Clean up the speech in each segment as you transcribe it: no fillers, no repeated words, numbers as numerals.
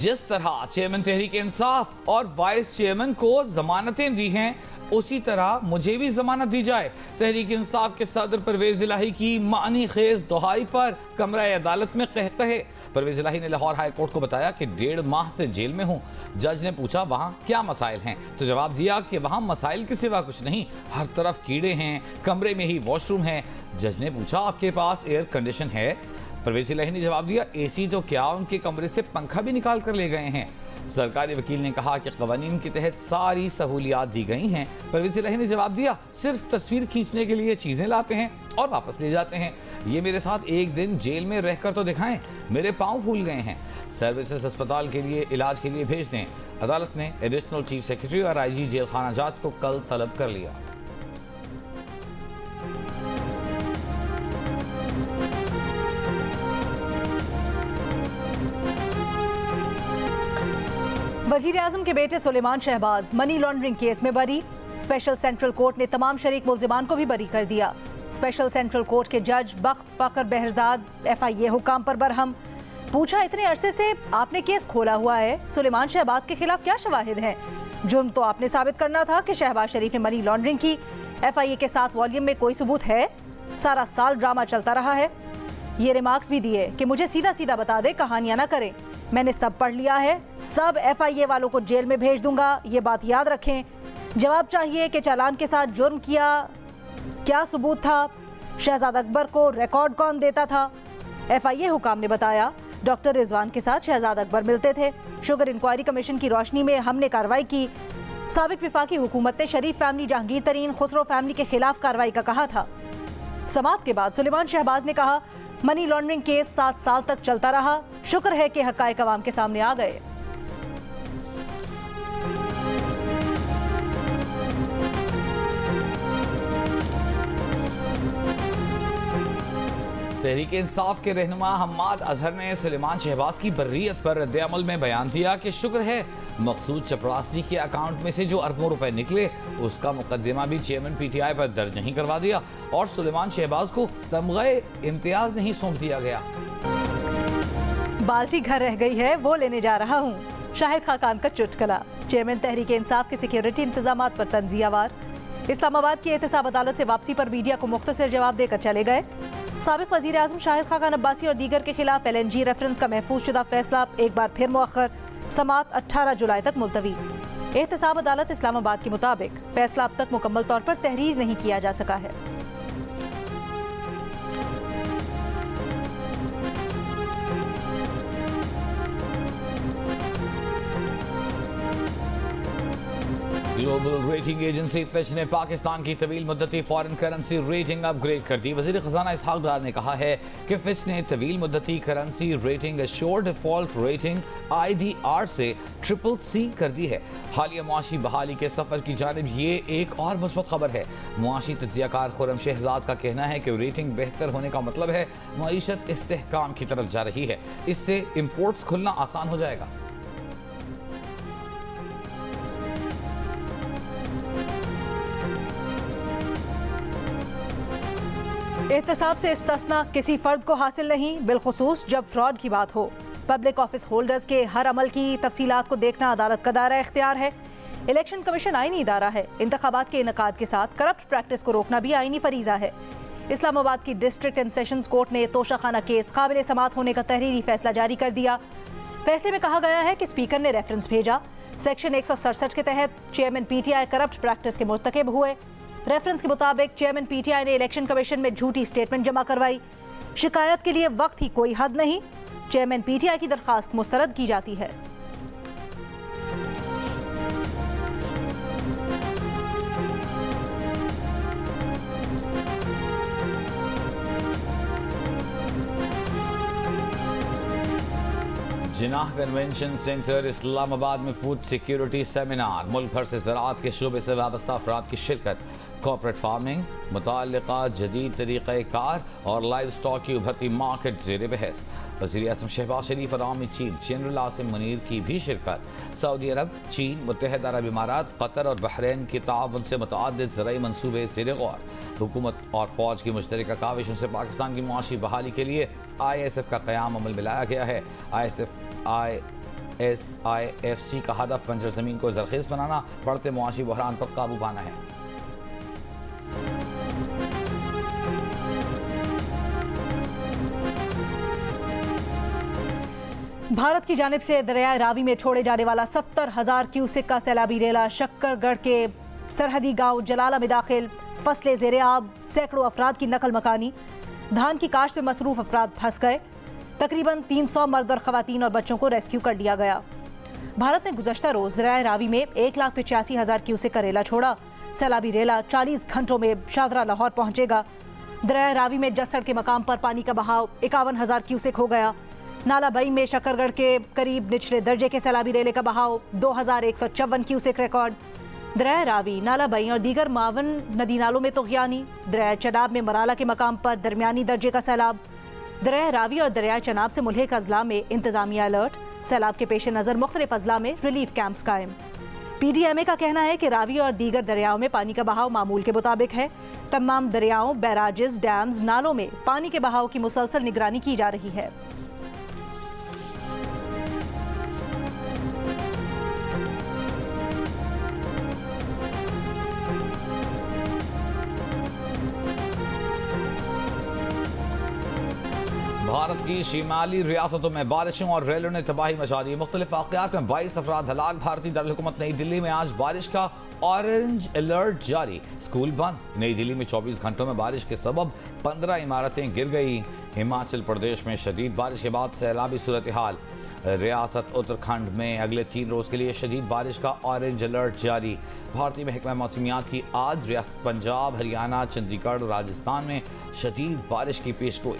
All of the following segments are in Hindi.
जिस तरह चेयरमैन तहरीक इंसाफ और वाइस चेयरमैन को जमानतें दी हैं, उसी तरह मुझे भी जमानत दी जाए। तहरीक इंसाफ के सदर परवेज इलाही की मानी खेज दुहाई पर कमरा अदालत में कहकहे। परवेज इलाही ने लाहौर हाई कोर्ट को बताया कि 1.5 माह से जेल में हूँ। जज ने पूछा वहाँ क्या मसाइल हैं, तो जवाब दिया कि वहाँ मसाइल के सिवा कुछ नहीं, हर तरफ कीड़े हैं, कमरे में ही वॉशरूम है। जज ने पूछा आपके पास एयर कंडीशन है? परवेज इलाही ने जवाब दिया एसी तो क्या, उनके कमरे से पंखा भी निकाल कर ले गए हैं। सरकारी वकील ने कहा कि कवानीन के तहत सारी सहूलियात दी गई हैं। परवेज इलाही ने जवाब दिया सिर्फ तस्वीर खींचने के लिए चीजें लाते हैं और वापस ले जाते हैं। ये मेरे साथ एक दिन जेल में रहकर तो दिखाएं, मेरे पांव फूल गए हैं। सर्विसेज अस्पताल के लिए इलाज के लिए भेज दें। अदालत ने एडिशनल चीफ सेक्रेटरी और IG जेल खाना जात को कल तलब कर लिया। वजीर आजम के बेटे Suleman Shehbaz money laundering case में बरी। स्पेशल सेंट्रल कोर्ट ने तमाम शरीक मुल्जिमान को भी बरी कर दिया। स्पेशल सेंट्रल कोर्ट के जज बख्त फकर बहरजाद FIA हुकाम पर बरहम। पूछा इतने अरसे से आपने केस खोला हुआ है, सुलेमान शहबाज के खिलाफ क्या शवाहिद हैं? जुर्म तो आपने साबित करना था कि शहबाज शरीफ ने मनी लॉन्ड्रिंग की। FIA के 7 वॉल्यूम में कोई सबूत है? सारा साल ड्रामा चलता रहा है। ये रिमार्क्स भी दिए कि मुझे सीधा सीधा बता दे, कहानियां ना करें। मैंने सब पढ़ लिया है, सब FIA वालों को जेल में भेज दूंगा, ये बात याद रखें। जवाब चाहिए कि चालान के साथ जुर्म किया, क्या सबूत था? शहजाद अकबर को रिकॉर्ड कौन देता था? FIA हुकाम ने बताया डॉक्टर रिजवान के साथ शहजाद अकबर मिलते थे। शुगर इंक्वायरी कमीशन की रोशनी में हमने कार्रवाई की। साबिक विफाकी हुकूमत ने शरीफ फैमिली, जहांगीर तरीन, खुसरो फैमिली के खिलाफ कार्रवाई का कहा था। समाप्त के बाद सुलेमान शहबाज ने कहा मनी लॉन्ड्रिंग केस 7 साल तक चलता रहा, शुक्र है कि हकायक अवाम के सामने आ गए। तहरीक इंसाफ के रहनुमा हम्माद अजहर ने सुलेमान शहबाज की बर्रियत पर रद्द-ए-अमल में बयान दिया कि शुक्र है मकसूद चपरासी के अकाउंट में से जो अरबों रुपए निकले उसका मुकदमा भी चेयरमैन PTI पर दर्ज नहीं करवा दिया और सुलेमान शहबाज को तमग़े इम्तियाज नहीं सौंप दिया गया। बाल्टी घर रह गई है, वो लेने जा रहा हूँ। शाहिद खाकान का चुटकुला। चेयरमैन तहरीक इंसाफ के सिक्योरिटी इंतजाम पर तंजियावार। इस्लामाबाद की एहतसाब अदालत से वापसी पर मीडिया को मुख्तसर जवाब देकर चले गए। साबिक वज़ीर आज़म शाहिद खाकान अब्बासी और दीगर के खिलाफ LNG रेफरेंस का महफूज शुदा फैसला एक बार फिर मुअख्खर। समाअत 18 जुलाई तक मुलतवी। एहतसाब अदालत इस्लामाबाद के मुताबिक फैसला अब तक मुकम्मल तौर पर तहरीर नहीं किया जा सका है। ग्लोबल रेटिंग एजेंसी फिच ने पाकिस्तान की तवील मुद्दती फॉरेन करेंसी रेटिंग अपग्रेड कर दी। वज़ीर ख़ज़ाना इसहाक डार ने कहा है कि फिच ने तवील मुद्दती currency rating assured default rating IDR से CCC कर दी है। हालिया मुआशी बहाली के सफ़र की जानिब ये एक और मुस्बत खबर है। मुआशी तज्ज़ियाकार खुर्रम शहजाद का कहना है कि रेटिंग बेहतर होने का मतलब है मईशत इस्तेहकाम की तरफ जा रही है, इससे इम्पोर्ट्स खुलना आसान हो जाएगा। एहतसाब से इस्तिस्ना किसी फर्द को हासिल नहीं, बिलखुसूस जब फ्रॉड की बात हो। पब्लिक ऑफिस होल्डर्स के हर अमल की तफसीलात को देखना अदालत का दायरा इख्तियार है। इलेक्शन कमीशन आईनी इदारा है, इंतखाबात के इनकाद के साथ करप्ट प्रैक्टिस को रोकना भी आईनी फरीजा है। इस्लामाबाद की डिस्ट्रिक्ट एंड सेशंस कोर्ट ने तोशाखाना केस काबिल समाअत होने का तहरीरी फैसला जारी कर दिया। फैसले में कहा गया है कि स्पीकर ने रेफरेंस भेजा। सेक्शन 167 के तहत चेयरमैन PTI करप्ट प्रैक्टिस के मुर्तकिब हुए। रेफरेंस के मुताबिक चेयरमैन PTI ने इलेक्शन कमीशन में झूठी स्टेटमेंट जमा करवाई। शिकायत के लिए वक्त ही कोई हद नहीं, चेयरमैन PTI की दरखास्त मुस्तरद की जाती है। जिनाह कन्वेंशन सेंटर इस्लामाबाद में फूड सिक्योरिटी सेमिनार। मुल्क भर से ज़राअत के शोबे से वाबस्ता अफराद की शिरकत। कॉर्पोरेट फार्मिंग, मुताल्लिका जदीद तरीक़ाकार और लाइव स्टॉक की उभरती मार्केट ज़ेर बहस। वज़ीर आज़म शहबाज शरीफ और army chief general Asim Munir की भी शिरकत। सऊदी अरब, चीन, मुत्तहिदा अरब इमारात, कतर और बहरीन के ताउन से मुतअद्दिद ज़राई मंसूबे ज़ेर गौर। हुकूमत और फौज की मुश्तरका काविशों से पाकिस्तान की मुआशी बहाली के लिए ISF का क़याम अमल में लाया गया है। SIFC का हदफ बंजर ज़मीन को ज़रख़ीज़ बनाना, बढ़ते मुआशी बहरान पर काबू पाना है। भारत की जानिब से दरियाए रावी में छोड़े जाने वाला 70,000 क्यूसेक का सैलाबी रेला शक्करगढ़ के सरहदी गांव जलाला में दाखिल, फसलें ज़ेरे आब, सैकड़ों अफराद की नकल मकानी, धान की काश्त में मसरूफ अफराद फंस गए। तकरीबन 300 मर्द और ख़वातीन और बच्चों को रेस्क्यू कर लिया गया। भारत ने गुज़श्ता रोज़ दरियाए रावी में 1,85,000 क्यूसेक का रेला छोड़ा। सैलाबी रेला 40 घंटों में शादरा लाहौर पहुंचेगा। दरियाए रावी में जसड़ के मकाम पर पानी का बहाव 51,000 क्यूसेक हो गया। नाला बई में शक्करगढ़ के करीब निचले दर्जे के सैलाबी रेले का बहाव 2,154 क्यूसेक रिकॉर्ड। दरियाए रावी, नाला बई और दीगर मावन नदी नालों में तग़यानी। दरियाए चनाब में मराला के मकाम पर दरमियानी दर्जे का सैलाब। दरियाए रावी और दरियाए चनाब से मुल्हिक अजला में इंतजामिया अलर्ट। सैलाब के पेश नज़र मुख्तलिफ अजला में रिलीफ कैंप्स कायम। PDMA का कहना है कि रावी और दीगर दरियाओं में पानी का बहाव मामूल के मुताबिक है। तमाम दरियाओं, बैराजेस, डैम्स, नालों में पानी के बहाव की मुसलसल निगरानी की जा रही है। भारत की शिमाली रियासतों में बारिशों और रेलों ने तबाही मचा दी। मुख्तलिफ वाक़यात में 22 अफराद हलाक। भारतीय दारुल-हुकूमत नई दिल्ली में आज बारिश का ऑरेंज अलर्ट जारी, स्कूल बंद। नई दिल्ली में 24 घंटों में बारिश के सबब 15 इमारतें गिर गई। हिमाचल प्रदेश में शदीद बारिश के बाद सैलाबी सूरत हाल। रियासत उत्तराखंड में अगले 3 रोज़ के लिए शदीद बारिश का ऑरेंज अलर्ट जारी। भारतीय महकमा मौसमियात की आज रियासत पंजाब, हरियाणा, चंडीगढ़ और राजस्थान में शदीद बारिश की पेशगोई।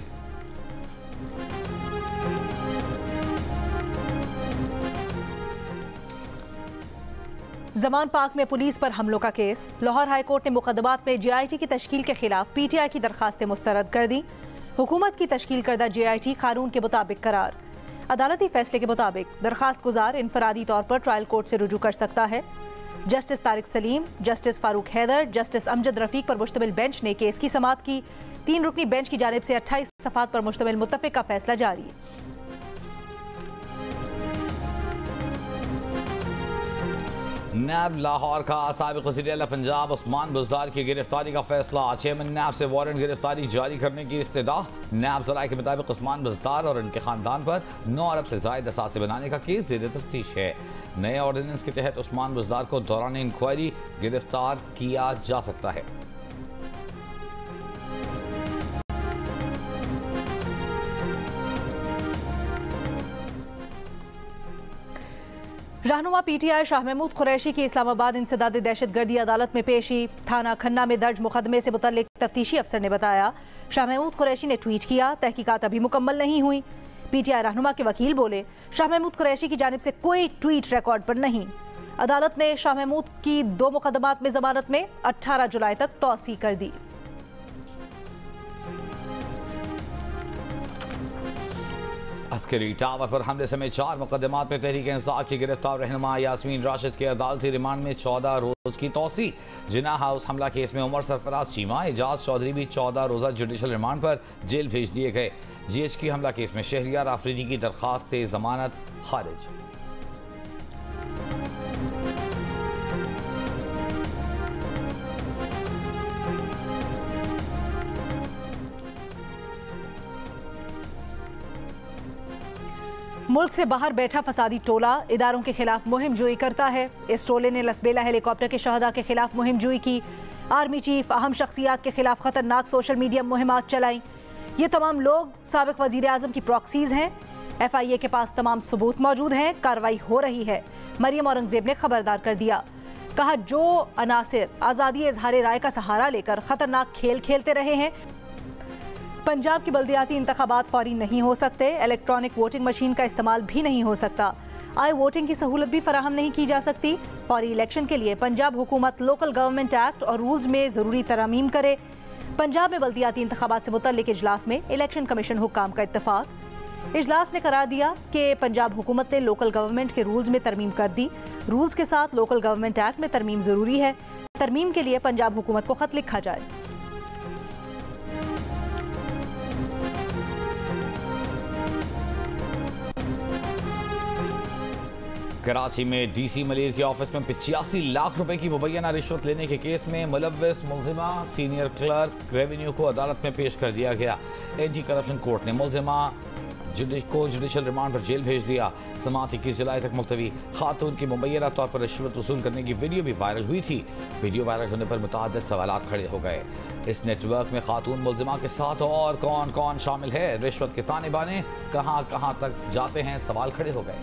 जमान पार्क में पुलिस पर हमलों का केस। लाहौर हाई कोर्ट ने मुकदमात में JIT की तश्कील के खिलाफ PTI की दरखास्तें मुस्तरद कर दी। हुकूमत की तश्कील करदा JIT कानून के मुताबिक करार। अदालती फैसले के मुताबिक दरखास्त गुजार इनफरादी तौर पर ट्रायल कोर्ट से रुजू कर सकता है। Justice Tariq Saleem, justice Farooq Haider, justice Amjad Rafiq पर मुश्तमिल बेंच ने केस की समाअत की। 3 रुकनी बेंच की जानिब से 28 सफ़ात पर मुश्तमिल मुत्तफ़िक़ का फैसला जारी। नैब लाहौर का साबिक़ वज़ीर-ए-आला पंजाब उस्मान बुज़दार की गिरफ्तारी का फैसला। चेयरमैन नैब से वारंट गिरफ्तारी जारी करने की इस्तदा। नैब ज़राए के मुताबिक उस्मान बुज़दार और उनके ख़ानदान पर 9 अरब से ज़ायद असासे बनाने का केस ज़ेर तफ्तीश है। नए ऑर्डिनेंस के तहत उस्मान बुज़दार को दौरान इंक्वायरी गिरफ्तार किया जा सकता है। रहनुमा PTI शाह महमूद कुरैशी की इस्लामाबाद इंसदाद दहशतगर्दी अदालत में पेशी। थाना खन्ना में दर्ज मुकदमे से मुतल्लिक तफ्तीशी अफसर ने बताया, शाह महमूद कुरैशी ने ट्वीट किया, तहकीकात अभी मुकम्मल नहीं हुई। PTI रहनुमा के वकील बोले, शाह महमूद कुरैशी की जानिब से कोई ट्वीट रिकॉर्ड पर नहीं। अदालत ने शाह महमूद की 2 मुकदमात में जमानत में 18 जुलाई तक तौसी कर दी। अस्करी टावर पर हमले समेत 4 मुकदमात में तहरीक इंसाफ की गिरफ्तार रहनुमा यास्मीन राशिद के अदालती रिमांड में 14 रोज की तौसी। जिन्ना हाउस हमला केस में उमर सरफराज चीमा, एजाज चौधरी भी 14 रोजा जुडिशल रिमांड पर जेल भेज दिए गए। GHQ हमला केस में शहरियार आफरीदी की दरखास्त जमानत खारिज। मुल्क से बाहर बैठा फसादी टोला इदारों के खिलाफ मुहिम जुई करता है। इस टोले ने लसबेला हेलीकॉप्टर के शहदा के खिलाफ मुहिम जुई की। आर्मी चीफ, अहम शख्सियात के खिलाफ खतरनाक सोशल मीडिया मुहिमात चलाई। ये तमाम लोग साबिक वजीर आजम की प्रॉक्सीज हैं। FIA के पास तमाम सबूत मौजूद हैं। कार्रवाई हो रही है। मरियम औरंगजेब ने खबरदार कर दिया, कहा जो अनासिर आज़ादी इजहार राय का सहारा लेकर खतरनाक खेल खेलते रहे हैं, पंजाब की बल्दियाती इंतखाबात फौरी नहीं हो सकते। इलेक्ट्रॉनिक वोटिंग मशीन का इस्तेमाल भी नहीं हो सकता। आई वोटिंग की सहूलत भी फराहम नहीं की जा सकती। फौरी इलेक्शन के लिए पंजाब हुकूमत लोकल गवर्नमेंट एक्ट और रूल्स में ज़रूरी तरमीम करे। पंजाब में बल्दियाती इंतखाबात से मुतल्लिक इजलास में इलेक्शन कमीशन हुक्काम का इत्तफाक। इजलास ने करार दिया कि पंजाब हुकूमत ने लोकल गवर्नमेंट के रूल्स में तरमीम कर दी। रूल्स के साथ लोकल गवर्नमेंट एक्ट में तरमीम ज़रूरी है। तरमीम के लिए पंजाब हुकूमत को खत लिखा जाए। कराची में डीसी मलिर के ऑफिस में 85 लाख रुपए की मुबैना रिश्वत लेने के केस में मुलव्विस मुलजिमा सीनियर क्लर्क रेवेन्यू को अदालत में पेश कर दिया गया। एंटी करप्शन कोर्ट ने मुलजिमा को जुडिशल रिमांड पर जेल भेज दिया। समाअत 21 जुलाई तक मुलतवी। खातून की मुबैना तौर पर रिश्वत वसूल करने की वीडियो भी वायरल हुई थी। वीडियो वायरल होने पर मुतअद्दिद सवालात खड़े हो गए। इस नेटवर्क में खातून मुलजिमा के साथ और कौन कौन शामिल है, रिश्वत के ताने बाने कहां कहां तक जाते हैं, सवाल खड़े हो गए।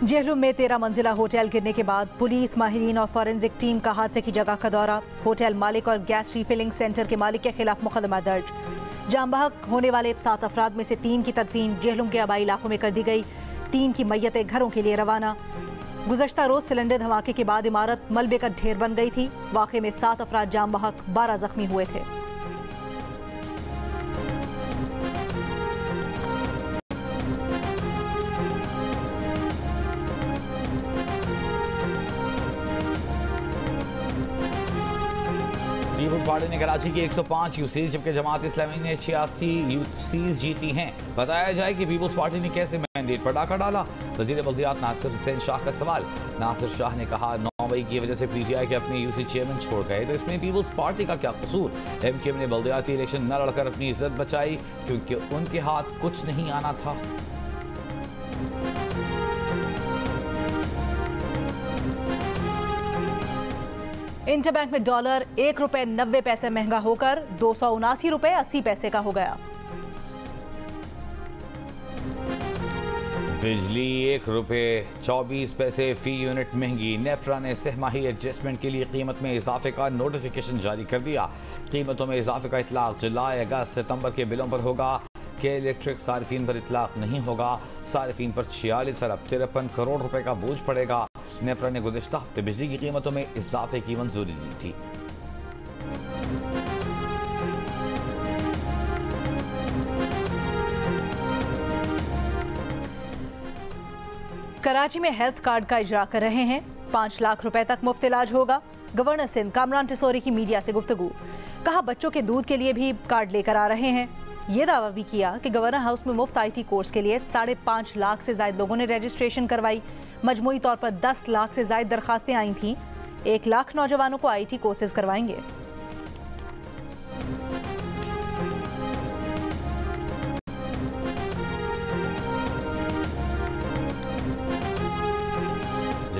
जेहलुम में 13 मंजिला होटल गिरने के बाद पुलिस, माहिरीन और फॉरेंसिक टीम का हादसे की जगह का दौरा। होटल मालिक और गैस रिफिलिंग सेंटर के मालिक के खिलाफ मुकदमा दर्ज। जाम बहक होने वाले 7 अफराद में से 3 की तदफीन जेहलुम के आबाई इलाकों में कर दी गई। 3 की मैयतें घरों के लिए रवाना। गुज़श्ता रोज सिलेंडर धमाके के बाद इमारत मलबे का ढेर बन गई थी। वाक़े में 7 अफराद जाम बहक, 12 जख्मी हुए थे। पीपुल्स पार्टी ने कराची की 105 यूसीज जबकि जमात इस्लामी ने 86 यूसीज जीती हैं। बताया जाए कि पीपुल्स पार्टी ने कैसे मैंडेट पर डाका डाला। वज़ीर बल्दियात नासिर हुसैन शाह का सवाल। नासिर शाह ने कहा 9 मई की वजह से पीटीआई के अपने यूसी चेयरमैन छोड़ गए तो इसमें पीपुल्स पार्टी का क्या कसूर। एमकेएम ने बल्दियाती इलेक्शन न लड़कर अपनी इज्जत बचाई क्योंकि उनके हाथ कुछ नहीं आना था। इंटरबैंक में डॉलर 1 रुपए 90 पैसे महंगा होकर 279 रुपए 80 पैसे का हो गया। बिजली 1 रुपए 24 पैसे फी यूनिट महंगी। नेपरा ने सहमाही एडजस्टमेंट के लिए कीमत में इजाफे का नोटिफिकेशन जारी कर दिया। कीमतों में इजाफे का इतलाक जुलाई, अगस्त, सितंबर के बिलों पर होगा। के इलेक्ट्रिक सार्फिन पर इतलाक नहीं होगा। सार्फिन पर 46 अरब 53 करोड़ रुपए का बोझ पड़ेगा। नेपरा ने गुज़िश्ता हफ्ते बिजली की कीमतों में इजाफे की मंजूरी दी थी। कराची में हेल्थ कार्ड का इजरा कर रहे हैं। 5 लाख रुपए तक मुफ्त इलाज होगा। गवर्नर सिंध कामरान टिसोरी की मीडिया से गुफ्तगू। कहा बच्चों के दूध के लिए भी कार्ड लेकर आ रहे हैं। ये दावा भी किया कि गवर्नर हाउस में मुफ्त IT कोर्स के लिए 5.5 लाख से ज्यादा लोगों ने रजिस्ट्रेशन करवाई। मजमूई तौर पर 10 लाख से ज्यादा दरखास्तें आई थीं। 1 लाख नौजवानों को IT कोर्सेज करवाएंगे।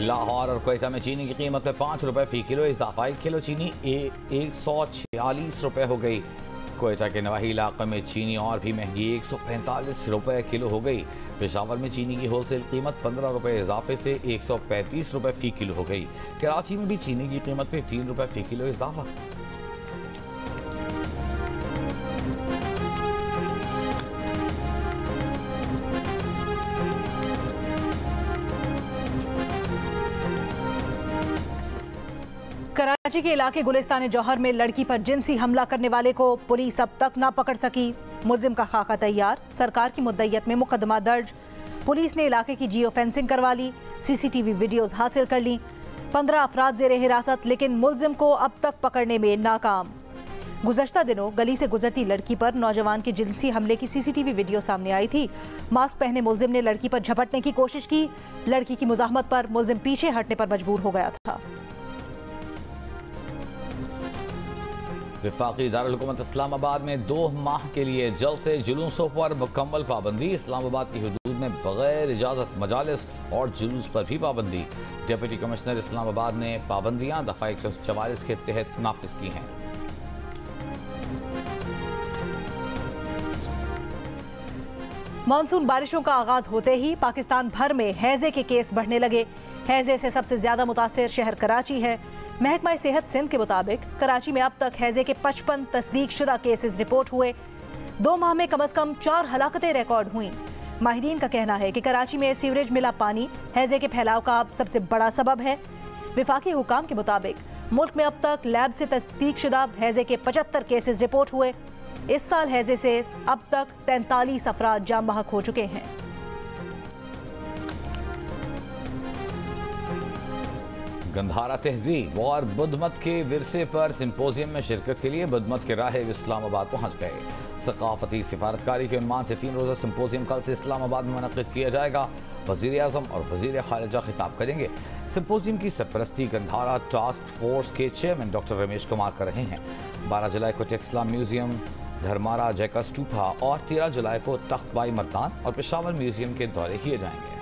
लाहौर और क्वेटा में चीनी की कीमत में 5 रुपए फी किलो इजाफा। 1 किलो चीनी 146 रुपए हो गई। क्वेटा के नवाही इलाके में चीनी और भी महंगी 145 रुपए किलो हो गई। पेशावर में चीनी की होलसेल कीमत 15 रुपए इजाफे से 135 रुपए फी किलो हो गई। कराची में भी चीनी की कीमत में 3 रुपए फी किलो इजाफा। कराची के इलाके गुलिस्तान जौहर में लड़की पर जिनसी हमला करने वाले को पुलिस अब तक ना पकड़ सकी। मुलजिम का खाका तैयार। सरकार की मुद्दयत में मुकदमा दर्ज। पुलिस ने इलाके की जियो फेंसिंग करवा ली। CCTV वीडियोस हासिल कर ली। 15 अफराद जेर हिरासत, लेकिन मुलजिम को अब तक पकड़ने में नाकाम। गुज़श्ता दिनों गली से गुजरती लड़की पर नौजवान के जिनसी हमले की CCTV वीडियो सामने आई थी। मास्क पहने मुलजिम ने लड़की पर झपटने की कोशिश की। लड़की की मुज़ाहमत पर मुलजिम पीछे हटने पर मजबूर हो गया था। वफाकी दारुल-हुकूमत इस्लामाबाद में 2 माह के लिए जल्द से जुलूसों पर मुकम्मल पाबंदी। इस्लामाबाद की हदूद में बगैर इजाज़त मजालिस और जुलूस पर भी पाबंदी। डिप्टी कमिश्नर इस्लामाबाद ने पाबंदियाँ दफ़ा 144 के तहत नाफिज की हैं। मानसून बारिशों का आगाज होते ही पाकिस्तान भर में हैजे के केस बढ़ने लगे। हैजे से सबसे ज्यादा मुतासिर शहर कराची है। महकमा सेहत सिंध के मुताबिक कराची में अब तक हैजे के 55 तस्दीक शुदा केसेस रिपोर्ट हुए। 2 माह में कम अज कम 4 हलाकतें रिकॉर्ड हुई। माहिरीन का कहना है कि कराची में सीवरेज मिला पानी हैजे के फैलाव का सबसे बड़ा सबब है। विफाकी हुकाम के मुताबिक मुल्क में अब तक लैब से तस्दीक शुदा हैजे के 75 केसेस रिपोर्ट हुए। इस साल हैजे से अब तक 43 अफराद जाम बहक हो चुके हैं। गंधारा तहजीब और बुद्धमत के विरसे पर सिंपोजियम में शिरकत के लिए बुद्धमत के राहिब इस्लामाबाद पहुंच गए। सकाफती सिफारतकारी के उन्मान से 3 रोज़ा सिंपोजियम कल से इस्लामाबाद में मुनक़्क़िद किया जाएगा। वज़ीर आज़म और वज़ीर ख़ारिजा खिताब करेंगे। सिंपोजियम की सरपरस्ती गंधारा टास्क फोर्स के चेयरमैन डॉक्टर रमेश कुमार कर रहे हैं। 12 जुलाई को टेक्सला म्यूजियम, धर्मारा जैका स्टूपा और 13 जुलाई को तख्त बाई मर्दान और पेशावर म्यूजियम के दौरे किए जाएंगे।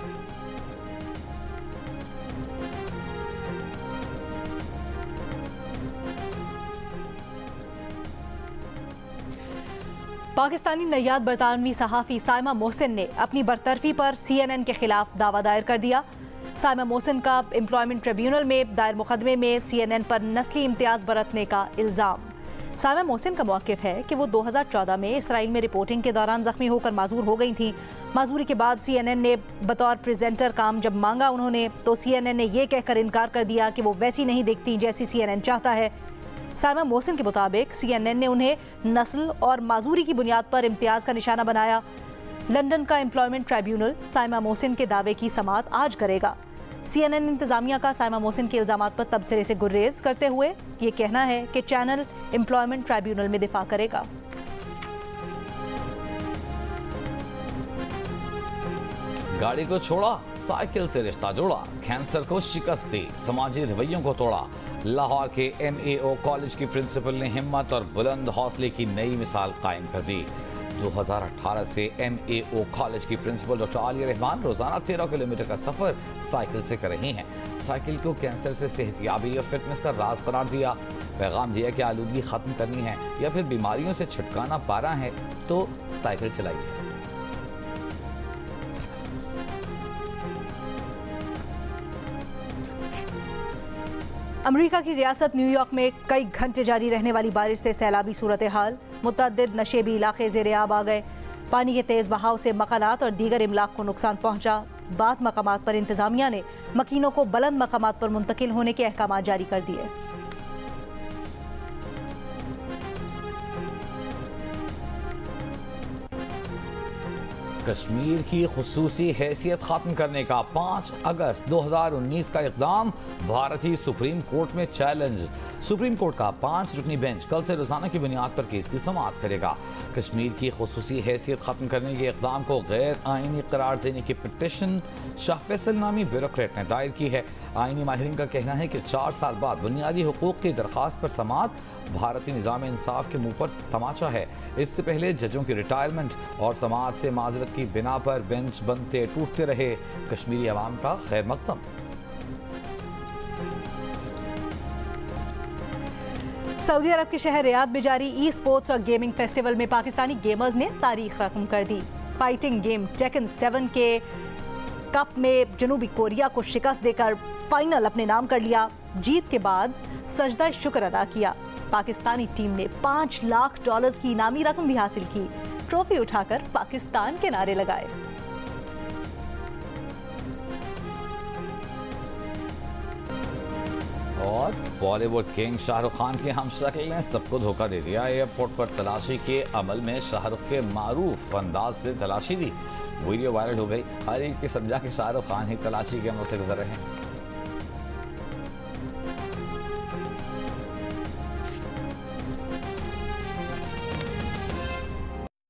पाकिस्तानी नैयाद बरतानवी सहाफ़ी साइमा मोहसिन ने अपनी बरतरफी पर CNN के खिलाफ दावा दायर कर दिया। साइमा मोहसिन का एम्प्लॉयमेंट ट्रिब्यूनल में दायर मुकदमे में CNN पर नस्ली इम्तियाज़ बरतने का इल्ज़ाम। साइमा मोहसिन का मौक़िफ़ है कि वो 2014 में इसराइल में रिपोर्टिंग के दौरान ज़ख्मी होकर माजूर हो गई थी। माजूरी के बाद CNN ने बतौर प्रेजेंटर काम जब मांगा उन्होंने, तो CNN ने यह कहकर इनकार कर दिया कि वो वैसी नहीं दिखती जैसी CNN चाहता है। साइमा मोहसिन के मुताबिक CNN ने उन्हें नस्ल और माजूरी की बुनियाद पर इम्तियाज़ का निशाना बनाया। लंदन का एम्प्लॉयमेंट ट्रिब्यूनल साइमा मोहसिन के दावे की समाअत आज करेगा। CNN इंतज़ामिया का साइमा मोहसिन के इल्ज़ामात पर तबसरे से गुर्रेज करते हुए ये कहना है कि चैनल एम्प्लॉयमेंट ट्रिब्यूनल में दिफा करेगा। गाड़ी को छोड़ा, साइकिल से रिश्ता जोड़ा, कैंसर को शिकस्त दी, समाजी रवैयों को तोड़ा। लाहौर के MAO कॉलेज की प्रिंसिपल ने हिम्मत और बुलंद हौसले की नई मिसाल कायम कर दी। 2018 से MAO कॉलेज की प्रिंसिपल डॉक्टर आलिया रहमान रोजाना 13 किलोमीटर का सफर साइकिल से कर रही हैं। साइकिल को कैंसर से सेहतयाबी और फिटनेस का राज करार दिया। पैगाम दिया कि आलूदगी खत्म करनी है या फिर बीमारियों से छुटकारा पाना है तो साइकिल चलाइए। अमेरिका की रियासत न्यूयॉर्क में कई घंटे जारी रहने वाली बारिश से सैलाबी सूरत हाल, मुतअद्दिद नशेबी इलाके ज़ेरे आब आ गए। पानी के तेज़ बहाव से मकानात और दीगर इमलाक को नुकसान पहुंचा। बाज़ मकामात पर इंतज़ामिया ने मकीनों को बुलंद मकामात पर मुंतकिल होने के अहकाम जारी कर दिए। कश्मीर की खुसूसी हैसियत खत्म करने का 5 अगस्त 2019 का इक़दाम भारतीय सुप्रीम कोर्ट में चैलेंज। सुप्रीम कोर्ट का 5 रुकनी बेंच कल से रोजाना की बुनियाद पर केस की समाअत करेगा। कश्मीर की खुसूसी हैसियत खत्म करने के इक़दाम को गैर आइनी करार देने की पिटिशन शाह फैसल नामी ब्यूरोक्रेट ने दायर की है। आइनी माहिरीन का कहना है कि 4 साल बाद बुनियादी हुकूक की दरख्वास्त पर समाअत भारतीय निज़ाम इंसाफ के मुंह पर तमाचा है। इससे पहले जजों की रिटायरमेंट और समाअत से माजरत की बिना पर बेंच बनते टूटते रहे कश्मीरी अवाम का खैर मकदम। सऊदी अरब के शहर रियाद में जारी ई स्पोर्ट्स और गेमिंग फेस्टिवल में पाकिस्तानी गेमर्स ने तारीख रकम कर दी। फाइटिंग गेम टेकन 7 के कप में जनूबी कोरिया को शिकस्त देकर फाइनल अपने नाम कर लिया। जीत के बाद सजदा शुक्र अदा किया। पाकिस्तानी टीम ने $5 लाख की इनामी रकम भी हासिल की। ट्रॉफी उठाकर पाकिस्तान के नारे लगाए। और बॉलीवुड किंग शाहरुख खान के हमशक्ल ने सबको धोखा दे दिया। एयरपोर्ट पर तलाशी के अमल में शाहरुख के मारूफ अंदाज से तलाशी दी। वीडियो वायरल हो गई। हर एक के समझा कि शाहरुख खान ही तलाशी के अमल से गुजर रहे हैं।